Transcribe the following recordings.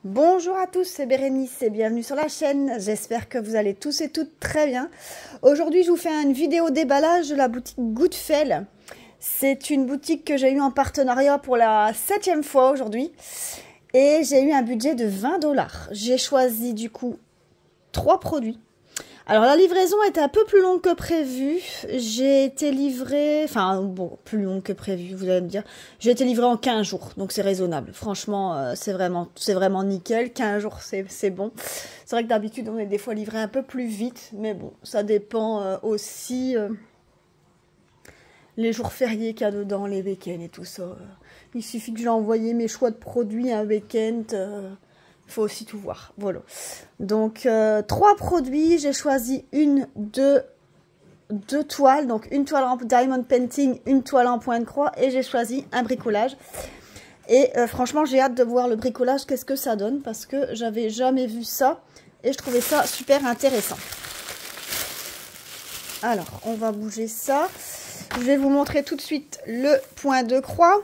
Bonjour à tous, c'est Bérénice et bienvenue sur la chaîne. J'espère que vous allez tous et toutes très bien. Aujourd'hui, je vous fais une vidéo déballage de la boutique Goodfel. C'est une boutique que j'ai eue en partenariat pour la 7e fois aujourd'hui. Et j'ai eu un budget de 20 $. J'ai choisi du coup 3 produits. Alors la livraison était un peu plus longue que prévu. J'ai été livrée, enfin bon, plus longue que prévu, vous allez me dire. J'ai été livrée en 15 jours, donc c'est raisonnable. Franchement, c'est vraiment nickel. 15 jours, c'est bon. C'est vrai que d'habitude, on est des fois livré un peu plus vite, mais bon, ça dépend aussi les jours fériés qu'il y a dedans, les week-ends et tout ça. Il suffit que j'ai envoyé mes choix de produits un week-end. Il faut aussi tout voir. Voilà. Donc, 3 produits. J'ai choisi deux toiles. Donc, une toile en diamond painting, une toile en point de croix. Et j'ai choisi un bricolage. Et franchement, j'ai hâte de voir le bricolage. Qu'est-ce que ça donne? Parce que j'avais jamais vu ça. Et je trouvais ça super intéressant. Alors, on va bouger ça. Je vais vous montrer tout de suite le point de croix.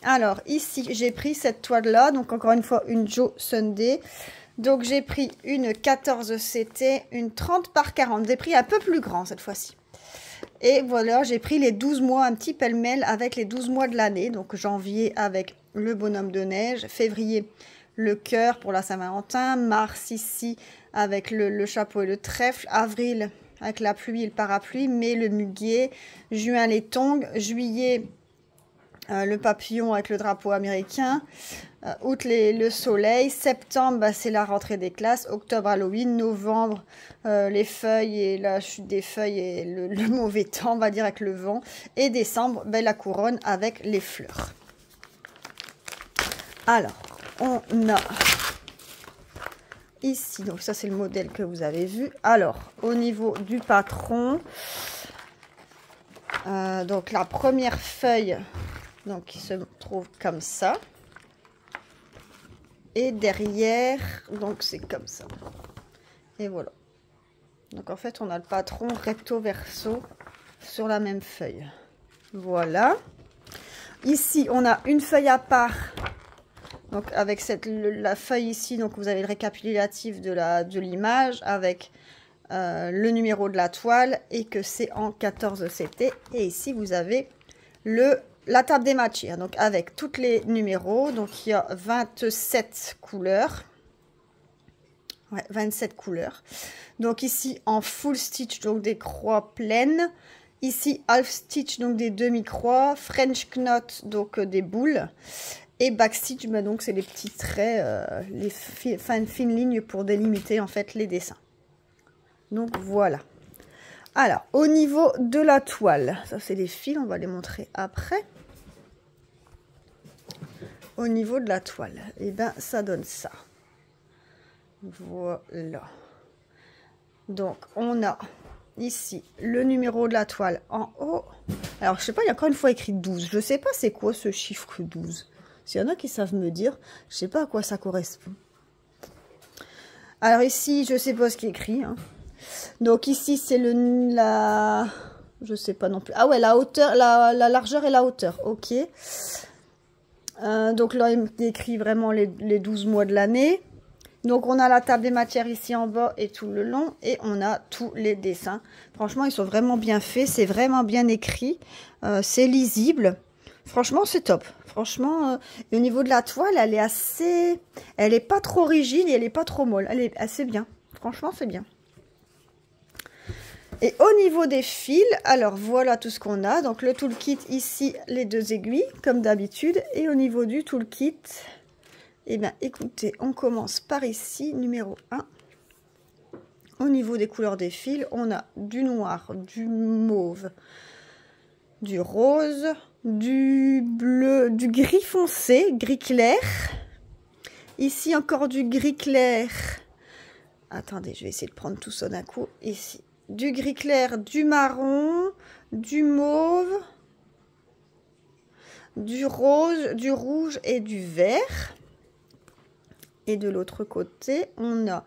Alors, ici, j'ai pris cette toile-là. Donc, encore une fois, une Joe Sunday. Donc, j'ai pris une 14 CT, une 30 par 40. J'ai pris un peu plus grand cette fois-ci. Et voilà, j'ai pris les 12 mois, un petit pêle-mêle avec les 12 mois de l'année. Donc, janvier avec le bonhomme de neige. Février, le cœur pour la Saint-Valentin. Mars, ici, avec le chapeau et le trèfle. Avril, avec la pluie et le parapluie. Mai, le muguet. Juin, les tongs. Juillet, le papillon avec le drapeau américain. Août, le soleil. Septembre, bah, c'est la rentrée des classes. Octobre, Halloween. Novembre, les feuilles et la chute des feuilles et le mauvais temps, on va dire, avec le vent. Et décembre, bah, la couronne avec les fleurs. Alors, on a ici, donc ça c'est le modèle que vous avez vu. Alors, au niveau du patron, donc la première feuille, donc qui se trouve comme ça. Et derrière, donc c'est comme ça. Et voilà. Donc en fait, on a le patron recto verso sur la même feuille. Voilà. Ici, on a une feuille à part. Donc avec la feuille ici, donc vous avez le récapitulatif de l'image avec le numéro de la toile et que c'est en 14 CT. Et ici, vous avez la table des matières, donc avec tous les numéros. Donc il y a 27 couleurs. Ouais, 27 couleurs. Donc ici en full stitch, donc des croix pleines. Ici half stitch, donc des demi-croix. French knot, donc des boules. Et backstitch, bah donc c'est les petits traits, les fines lignes pour délimiter en fait les dessins. Donc voilà. Alors au niveau de la toile, ça c'est les fils, on va les montrer après. Au niveau de la toile, et ben ça donne ça. Voilà. Donc on a ici le numéro de la toile en haut. Alors je sais pas, il y a encore une fois écrit 12. Je sais pas c'est quoi ce chiffre 12. S'il y en a qui savent me dire, je sais pas à quoi ça correspond. Alors ici, je sais pas ce qui est écrit. Hein. Donc ici, c'est je sais pas non plus. Ah ouais, la hauteur, la largeur et la hauteur. Ok. Donc là, il décrit vraiment les 12 mois de l'année. Donc on a la table des matières ici en bas et tout le long. Et on a tous les dessins. Franchement, ils sont vraiment bien faits. C'est vraiment bien écrit. C'est lisible. Franchement, c'est top. Franchement, au niveau de la toile, elle est assez... Elle n'est pas trop rigide et elle n'est pas trop molle. Elle est assez bien. Franchement, c'est bien. Et au niveau des fils, alors voilà tout ce qu'on a. Donc le toolkit, ici, les 2 aiguilles, comme d'habitude. Et au niveau du toolkit, eh bien, écoutez, on commence par ici, numéro 1. Au niveau des couleurs des fils, on a du noir, du mauve, du rose, du bleu, du gris foncé, gris clair. Ici encore du gris clair. Attendez, je vais essayer de prendre tout ça d'un coup. Ici, du gris clair, du marron, du mauve, du rose, du rouge et du vert. Et de l'autre côté, on a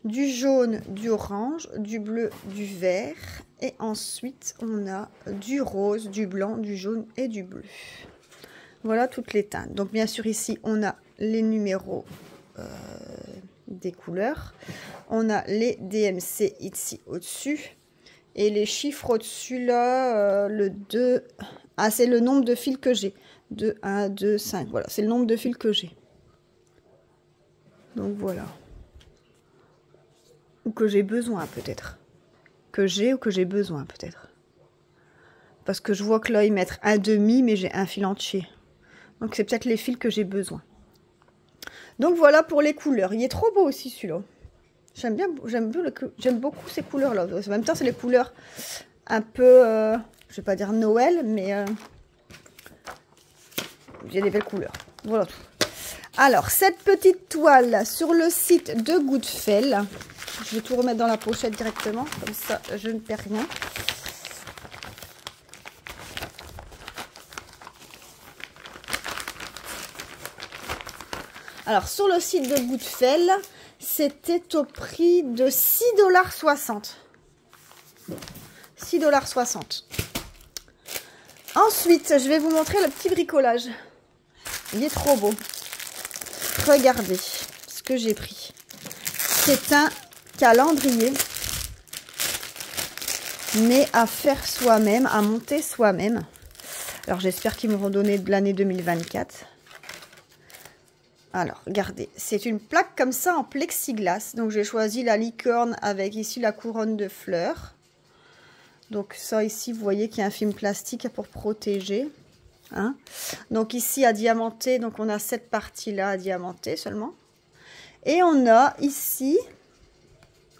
du jaune, du orange, du bleu, du vert. Et ensuite, on a du rose, du blanc, du jaune et du bleu. Voilà toutes les teintes. Donc, bien sûr, ici, on a les numéros des couleurs. On a les DMC ici au-dessus. Et les chiffres au-dessus, là, le 2... Ah, c'est le nombre de fils que j'ai. 2, 1, 2, 5. Voilà, c'est le nombre de fils que j'ai. Donc, voilà. Ou que j'ai besoin, peut-être. Que j'ai ou que j'ai besoin, peut-être. Parce que je vois que là, ils mettent un demi, mais j'ai un fil entier. Donc, c'est peut-être les fils que j'ai besoin. Donc, voilà pour les couleurs. Il est trop beau aussi, celui-là. J'aime beaucoup ces couleurs-là. En même temps, c'est les couleurs un peu, je vais pas dire Noël, mais j'ai des belles couleurs. Voilà tout. Alors, cette petite toile sur le site de Goodfel. Je vais tout remettre dans la pochette directement, comme ça, je ne perds rien. Alors, sur le site de Goodfel, c'était au prix de 6,60 $. 6,60 $. Ensuite, je vais vous montrer le petit bricolage. Il est trop beau. Regardez ce que j'ai pris. C'est un calendrier, mais à faire soi-même, à monter soi-même. Alors, j'espère qu'ils m'auront donné de l'année 2024. Alors, regardez, c'est une plaque comme ça en plexiglas. Donc, j'ai choisi la licorne avec ici la couronne de fleurs. Donc, ça ici, vous voyez qu'il y a un film plastique pour protéger. Hein? Donc, ici, à diamanter, donc on a cette partie-là à diamanter seulement. Et on a ici,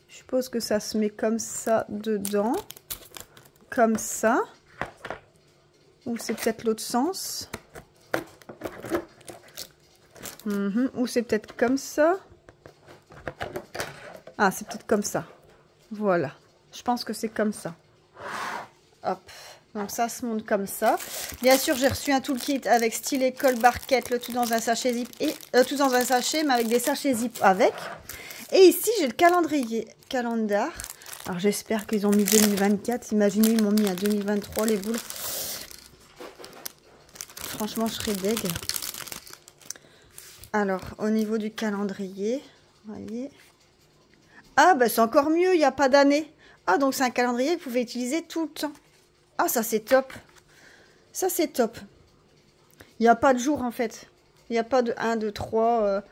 je suppose que ça se met comme ça dedans. Comme ça. Ou c'est peut-être l'autre sens. Ou c'est peut-être comme ça. Ah, c'est peut-être comme ça. Voilà. Je pense que c'est comme ça. Hop. Donc ça se monte comme ça. Bien sûr, j'ai reçu un toolkit avec stylet, colle, barquette, le tout dans un sachet zip. Et tout dans un sachet, mais avec des sachets zip avec. Et ici, j'ai le calendrier. Calendar. Alors, j'espère qu'ils ont mis 2024. Imaginez, ils m'ont mis à 2023, les boules. Franchement, je serais deg. Alors, au niveau du calendrier, vous voyez. Ah, ben c'est encore mieux, il n'y a pas d'année. Ah, donc c'est un calendrier que vous pouvez utiliser tout le temps. Ah, ça c'est top. Ça c'est top. Il n'y a pas de jour en fait. Il n'y a pas de 1, 2, 3.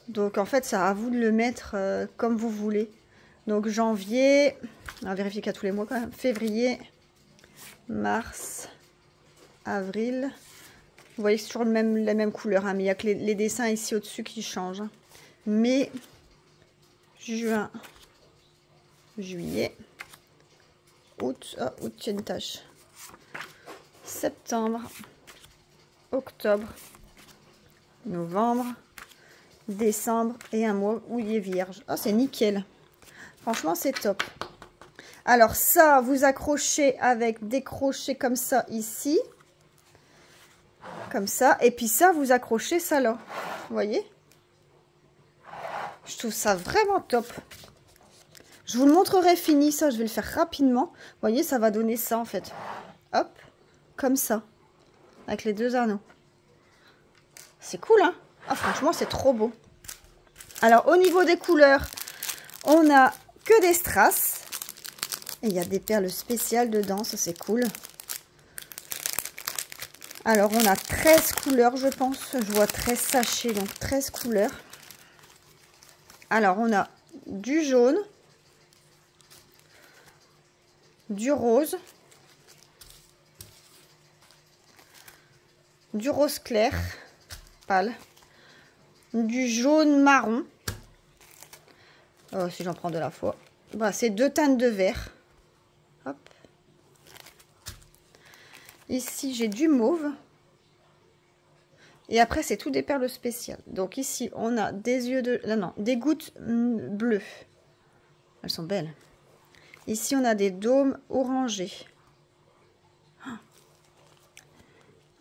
Donc en fait, ça à vous de le mettre comme vous voulez. Donc janvier, on va vérifier qu'il y a tous les mois quand même. Février, mars, avril. Vous voyez, c'est toujours la même couleur, hein, mais il n'y a que les dessins ici au-dessus qui changent. Hein. Mai, juin, juillet, août. Ah, août, il y a une tache. Septembre, octobre, novembre, décembre et un mois où il est vierge. Ah, c'est nickel. Franchement, c'est top. Alors ça, vous accrochez avec des crochets comme ça ici. Comme ça. Et puis ça, vous accrochez ça là. Vous voyez? Je trouve ça vraiment top. Je vous le montrerai fini, ça. Je vais le faire rapidement. Vous voyez, ça va donner ça en fait. Hop. Comme ça. Avec les deux anneaux. C'est cool, hein? Ah, franchement, c'est trop beau. Alors, au niveau des couleurs, on a que des strass. Et il y a des perles spéciales dedans. Ça, c'est cool. Alors, on a 13 couleurs, je pense. Je vois 13 sachets, donc 13 couleurs. Alors, on a du jaune, du rose, du rose clair, pâle, du jaune marron. Oh, si j'en prends de la fois. Voilà, c'est deux teintes de vert. Hop. Ici, j'ai du mauve. Et après, c'est tout des perles spéciales. Donc ici, on a des yeux de... Non, des gouttes bleues. Elles sont belles. Ici, on a des dômes orangés.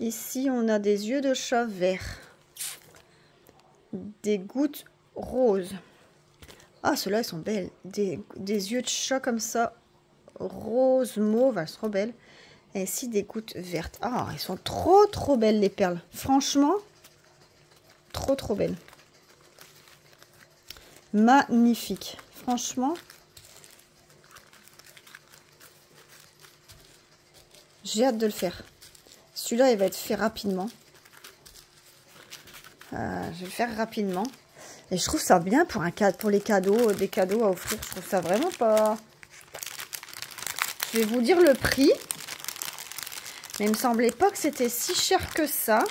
Ici, on a des yeux de chat vert. Des gouttes roses. Ah, ceux-là, elles sont belles. Des yeux de chat comme ça. Rose, mauve, elles sont trop belles. Et ici, des gouttes vertes. Ah, elles sont trop belles, les perles. Franchement, trop belles. magnifique. Franchement, j'ai hâte de le faire. Celui-là, il va être fait rapidement. Je vais le faire rapidement. Et je trouve ça bien pour les cadeaux, des cadeaux à offrir. Je trouve ça vraiment pas... Je vais vous dire le prix. Mais il me semblait pas que c'était si cher que ça.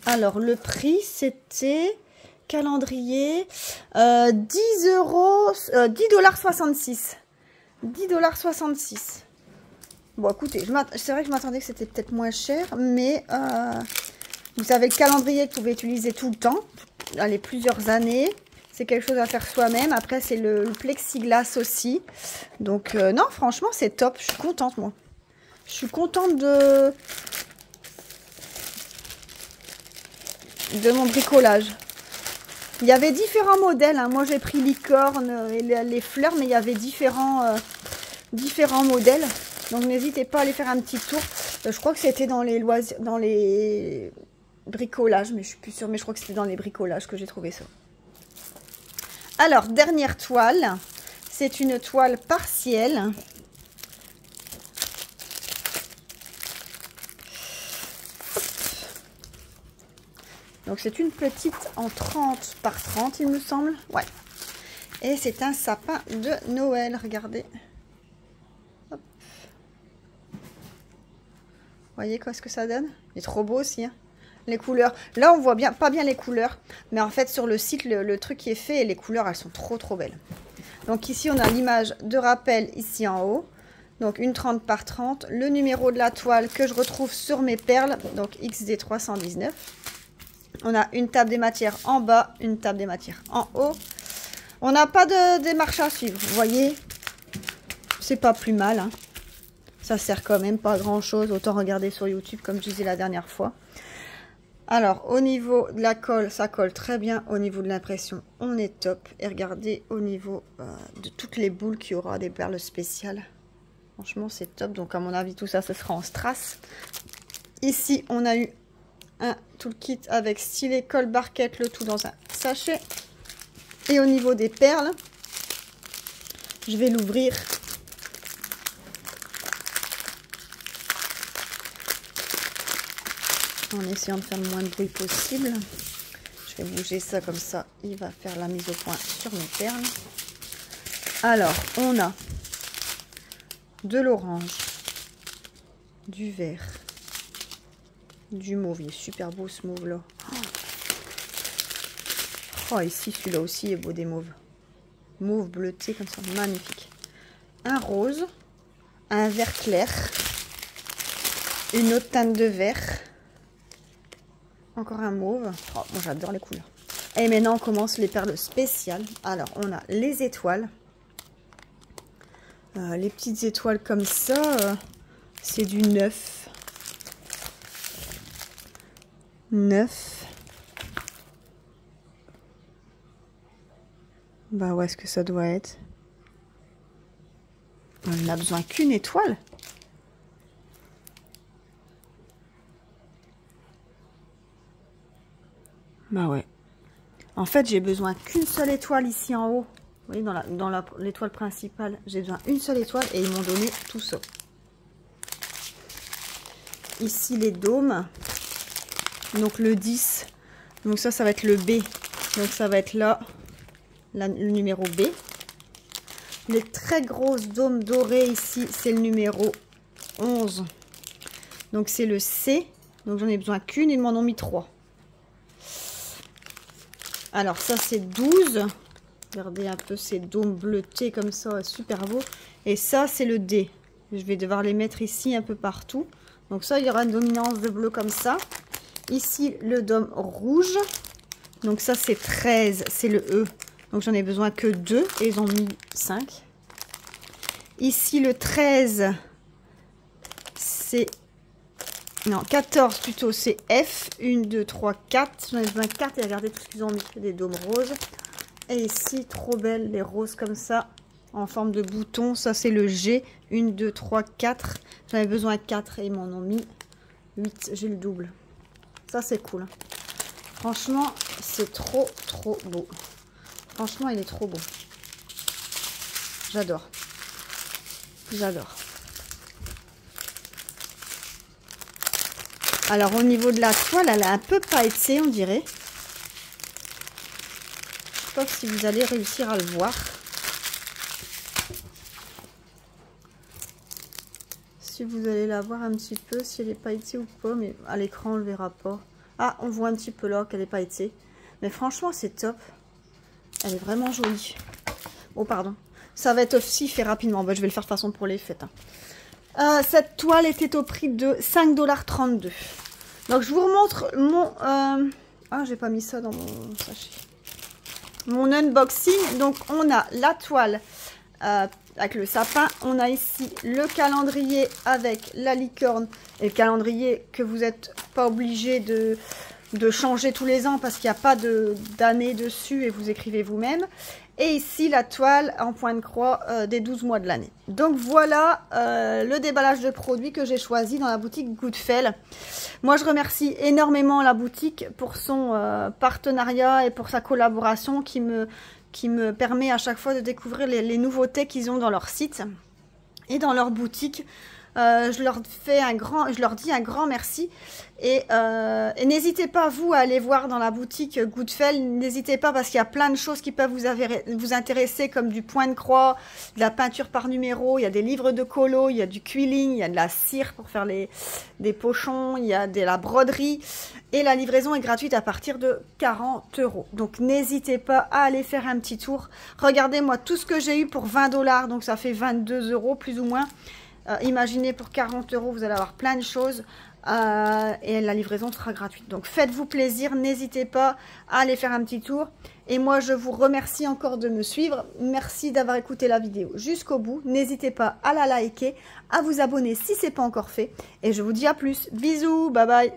Alors, le prix, c'était... Calendrier. 10,66 $. 10,66 $. Bon, écoutez, c'est vrai que je m'attendais que c'était peut-être moins cher, mais vous savez, le calendrier que vous pouvez utiliser tout le temps, allez, plusieurs années, c'est quelque chose à faire soi-même. Après, c'est le plexiglas aussi. Donc, non, franchement, c'est top. Je suis contente, moi. Je suis contente de mon bricolage. Il y avait différents modèles, hein. Moi, j'ai pris licorne et les fleurs, mais il y avait différents modèles. Donc, n'hésitez pas à aller faire un petit tour. Je crois que c'était dans les loisirs, dans les bricolages, mais je suis plus sûre. Mais je crois que c'était dans les bricolages que j'ai trouvé ça. Alors, dernière toile. C'est une toile partielle. Donc, c'est une petite en 30 par 30, il me semble. Ouais. Et c'est un sapin de Noël. Regardez. Hop. Voyez quoi ce que ça donne? Il est trop beau aussi. Hein, les couleurs. Là, on voit bien, pas bien les couleurs. Mais en fait, sur le site, le truc qui est fait, et les couleurs, elles sont trop belles. Donc ici, on a l'image de rappel ici en haut. Donc une 30 par 30. Le numéro de la toile que je retrouve sur mes perles. Donc XD 319. On a une table des matières en bas, une table des matières en haut. On n'a pas de démarche à suivre. Vous voyez, c'est pas plus mal. Hein. Ça sert quand même pas à grand chose. Autant regarder sur YouTube comme je disais la dernière fois. Alors, au niveau de la colle, ça colle très bien. Au niveau de l'impression, on est top. Et regardez au niveau de toutes les boules qu'il y aura des perles spéciales. Franchement, c'est top. Donc, à mon avis, tout ça, ce sera en strass. Ici, on a eu un toolkit avec stylet, colle, barquette, le tout dans un sachet. Et au niveau des perles, je vais l'ouvrir. En essayant de faire le moins de bruit possible. Je vais bouger ça comme ça. Il va faire la mise au point sur mes perles. Alors, on a de l'orange, du vert, du mauve. Il est super beau ce mauve là. Oh, ici celui-là aussi est beau, des mauves. Mauve bleuté comme ça, magnifique. Un rose, un vert clair, une autre teinte de vert. Encore un mauve. Oh, moi j'adore les couleurs. Et maintenant on commence les perles spéciales. Alors on a les étoiles. Les petites étoiles comme ça. C'est du 9. 9. Bah où est-ce que ça doit être? On n'a besoin qu'une étoile. Bah ouais. En fait, j'ai besoin qu'une seule étoile ici en haut. Vous voyez, dans l'étoile principale, j'ai besoin d'une seule étoile et ils m'ont donné tout ça. Ici, les dômes. Donc, le 10. Donc, ça va être le B. Donc, ça va être là, le numéro B. Les très grosses dômes dorés ici, c'est le numéro 11. Donc, c'est le C. Donc, j'en ai besoin qu'une. Ils m'en ont mis 3. Alors, ça, c'est 12. Regardez un peu ces dômes bleutés comme ça, super beau. Et ça, c'est le D. Je vais devoir les mettre ici un peu partout. Donc ça, il y aura une dominance de bleu comme ça. Ici, le dôme rouge. Donc ça, c'est 13. C'est le E. Donc j'en ai besoin que 2. Et ils ont mis 5. Ici, le 13. C'est... Non, 14 plutôt, c'est F. 1, 2, 3, 4. J'en ai besoin de 4. Et regardez tout ce qu'ils ont mis. Des dômes roses. Et ici, trop belles, les roses comme ça, en forme de bouton. Ça, c'est le G. 1, 2, 3, 4. J'en avais besoin de 4 et ils m'en ont mis 8. J'ai le double. Ça, c'est cool. Franchement, c'est trop beau. Franchement, il est trop beau. J'adore. J'adore. Alors, au niveau de la toile, elle est un peu pailletée, on dirait. Je sais pas si vous allez réussir à le voir. Si vous allez la voir un petit peu, si elle est pailletée ou pas, mais à l'écran, on le verra pas. Ah, on voit un petit peu là qu'elle est pailletée. Mais franchement, c'est top. Elle est vraiment jolie. Oh, pardon. Ça va être aussi fait rapidement. Bah, je vais le faire de toute façon pour les fêtes. Hein. Cette toile était au prix de 5,32 $. Donc, je vous remontre mon... Ah, j'ai pas mis ça dans mon sachet. Mon unboxing. Donc, on a la toile avec le sapin. On a ici le calendrier avec la licorne. Et le calendrier que vous n'êtes pas obligé de changer tous les ans parce qu'il n'y a pas d'année dessus et vous écrivez vous-même. Et ici, la toile en point de croix des 12 mois de l'année. Donc voilà le déballage de produits que j'ai choisi dans la boutique Goodfel. Moi, je remercie énormément la boutique pour son partenariat et pour sa collaboration qui me permet à chaque fois de découvrir les nouveautés qu'ils ont dans leur site et dans leur boutique. Je leur dis un grand merci et n'hésitez pas vous à aller voir dans la boutique Goodfel, n'hésitez pas parce qu'il y a plein de choses qui peuvent vous intéresser comme du point de croix, de la peinture par numéro, il y a des livres de colo, il y a du quilling, il y a de la cire pour faire des pochons, il y a de la broderie et la livraison est gratuite à partir de 40 €. Donc n'hésitez pas à aller faire un petit tour. Regardez moi tout ce que j'ai eu pour 20 $, donc ça fait 22 € plus ou moins. Imaginez pour 40 €, vous allez avoir plein de choses et la livraison sera gratuite. Donc faites-vous plaisir, n'hésitez pas à aller faire un petit tour. Et moi, je vous remercie encore de me suivre. Merci d'avoir écouté la vidéo jusqu'au bout. N'hésitez pas à la liker, à vous abonner si ce n'est pas encore fait. Et je vous dis à plus. Bisous, bye bye.